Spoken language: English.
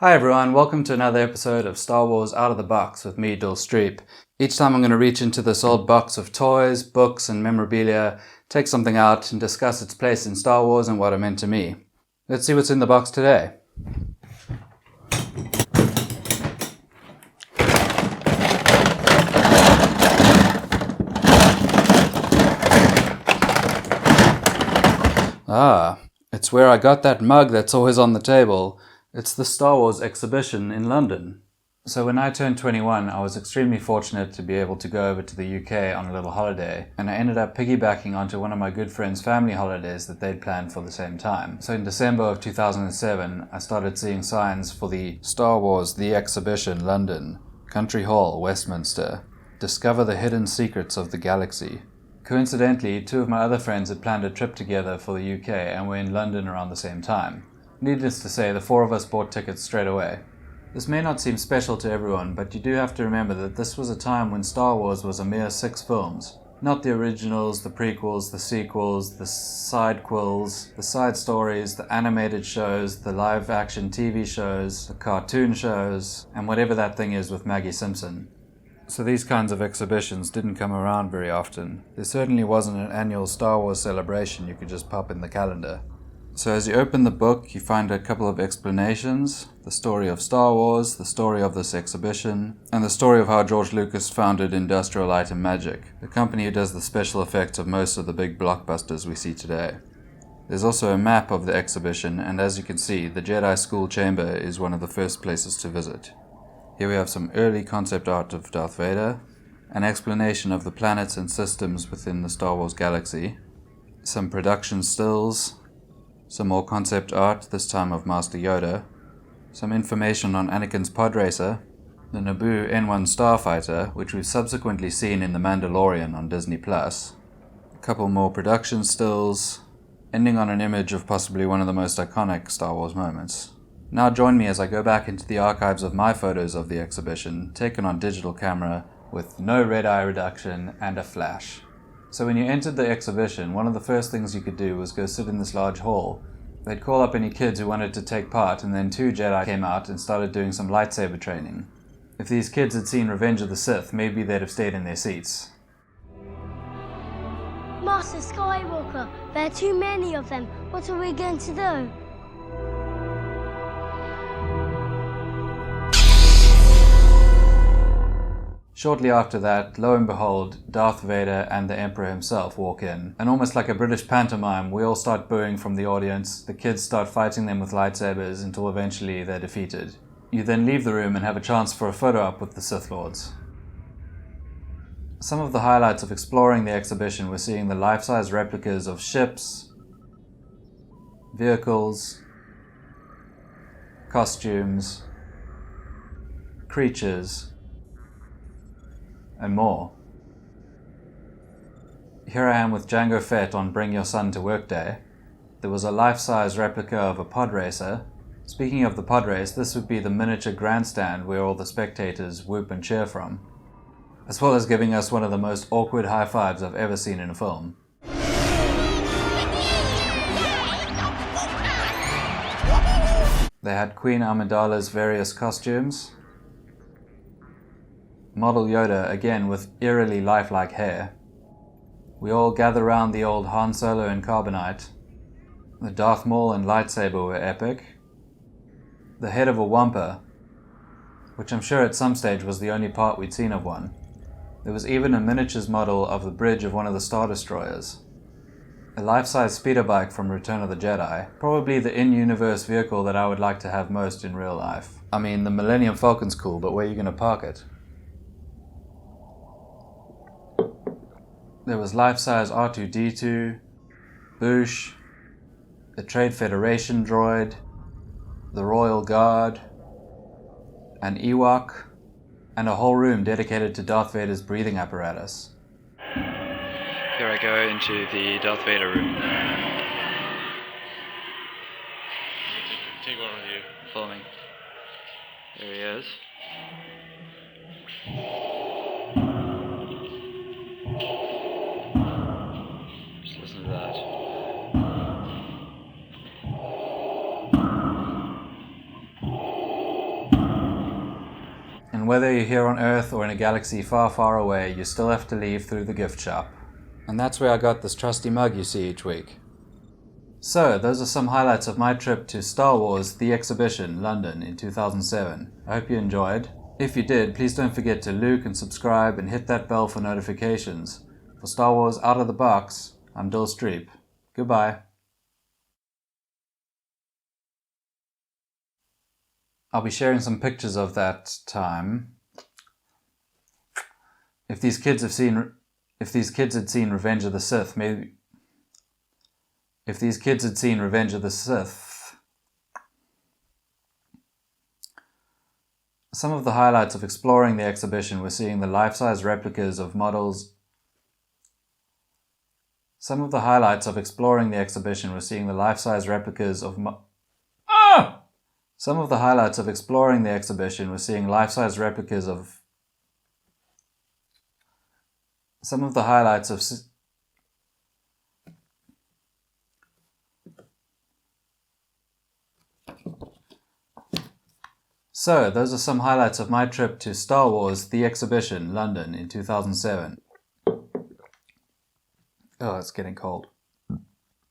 Hi everyone, welcome to another episode of Star Wars Out of the Box with me, Dill Streep. Each time I'm going to reach into this old box of toys, books and memorabilia, take something out and discuss its place in Star Wars and what it meant to me. Let's see what's in the box today. It's where I got that mug that's always on the table. It's the Star Wars exhibition in London. So when I turned 21, I was extremely fortunate to be able to go over to the UK on a little holiday, and I ended up piggybacking onto one of my good friends' family holidays that they'd planned for the same time. So in December of 2007, I started seeing signs for the Star Wars The Exhibition London, Country Hall, Westminster. Discover the hidden secrets of the galaxy. Coincidentally, two of my other friends had planned a trip together for the UK and were in London around the same time. Needless to say, the four of us bought tickets straight away. This may not seem special to everyone, but you do have to remember that this was a time when Star Wars was a mere 6 films. Not the originals, the prequels, the sequels, the sidequels, the side stories, the animated shows, the live-action TV shows, the cartoon shows, and whatever that thing is with Maggie Simpson. So these kinds of exhibitions didn't come around very often. There certainly wasn't an annual Star Wars celebration you could just pop in the calendar. So as you open the book, you find a couple of explanations, the story of Star Wars, the story of this exhibition, and the story of how George Lucas founded Industrial Light and Magic, the company who does the special effects of most of the big blockbusters we see today. There's also a map of the exhibition, and as you can see, the Jedi School Chamber is one of the first places to visit. Here we have some early concept art of Darth Vader, an explanation of the planets and systems within the Star Wars galaxy, some production stills, some more concept art, this time of Master Yoda, some information on Anakin's PODRACER, the NABOO N1 Starfighter, which we've subsequently seen in The Mandalorian on Disney+, a couple more production stills, ending on an image of possibly one of the most iconic Star Wars moments. Now join me as I go back into the archives of my photos of the exhibition, taken on digital camera with no red-eye reduction and a flash. So when you entered the exhibition, one of the first things you could do was go sit in this large hall. They'd call up any kids who wanted to take part, and then 2 Jedi came out and started doing some lightsaber training. If these kids had seen Revenge of the Sith, maybe they'd have stayed in their seats. Master Skywalker, there are too many of them. What are we going to do? Shortly after that, lo and behold, Darth Vader and the Emperor himself walk in. And almost like a British pantomime, we all start booing from the audience, the kids start fighting them with lightsabers until eventually they're defeated. You then leave the room and have a chance for a photo op with the Sith Lords. Some of the highlights of exploring the exhibition were seeing the life-size replicas of ships, vehicles, costumes, creatures, and more. Here I am with Jango Fett on Bring Your Son to Work Day. There was a life-size replica of a PODRACER. Speaking of the podrace, this would be the miniature grandstand where all the spectators whoop and cheer from, as well as giving us one of the most awkward high fives I've ever seen in a film. They had Queen Amidala's various costumes, Model Yoda, again with eerily lifelike hair. We all gather round the old Han Solo and Carbonite. The Darth Maul and lightsaber were epic. The head of a Wampa, which I'm sure at some stage was the only part we'd seen of one. There was even a miniatures model of the bridge of one of the Star Destroyers. A life-size speeder bike from Return of the Jedi, probably the in-universe vehicle that I would like to have most in real life. I mean, the Millennium Falcon's cool, but where are you going to park it? There was life-size R2-D2, Boosh, the Trade Federation droid, the Royal Guard, an Ewok, and a whole room dedicated to Darth Vader's breathing apparatus. Here I go into the Darth Vader room. Take one with you. Filming. There he is. Just listen to that. And whether you're here on Earth or in a galaxy far, far away, you still have to leave through the gift shop. And that's where I got this trusty mug you see each week. So, those are some highlights of my trip to Star Wars The Exhibition, London in 2007. I hope you enjoyed. If you did, please don't forget to like and subscribe and hit that bell for notifications. For Star Wars Out of the Box, I'm Dill Streep. Goodbye. I'll be sharing some pictures of that time. If these kids had seen Revenge of the Sith, maybe... If these kids had seen Revenge of the Sith... Some of the highlights of exploring the exhibition were seeing the life-size replicas of models... Some of the highlights of exploring the exhibition were seeing the life-size replicas of Some of the highlights of exploring the exhibition were seeing life-size replicas of... Some of the highlights of... So, those are some highlights of my trip to Star Wars The Exhibition, London in 2007. Oh, it's getting cold.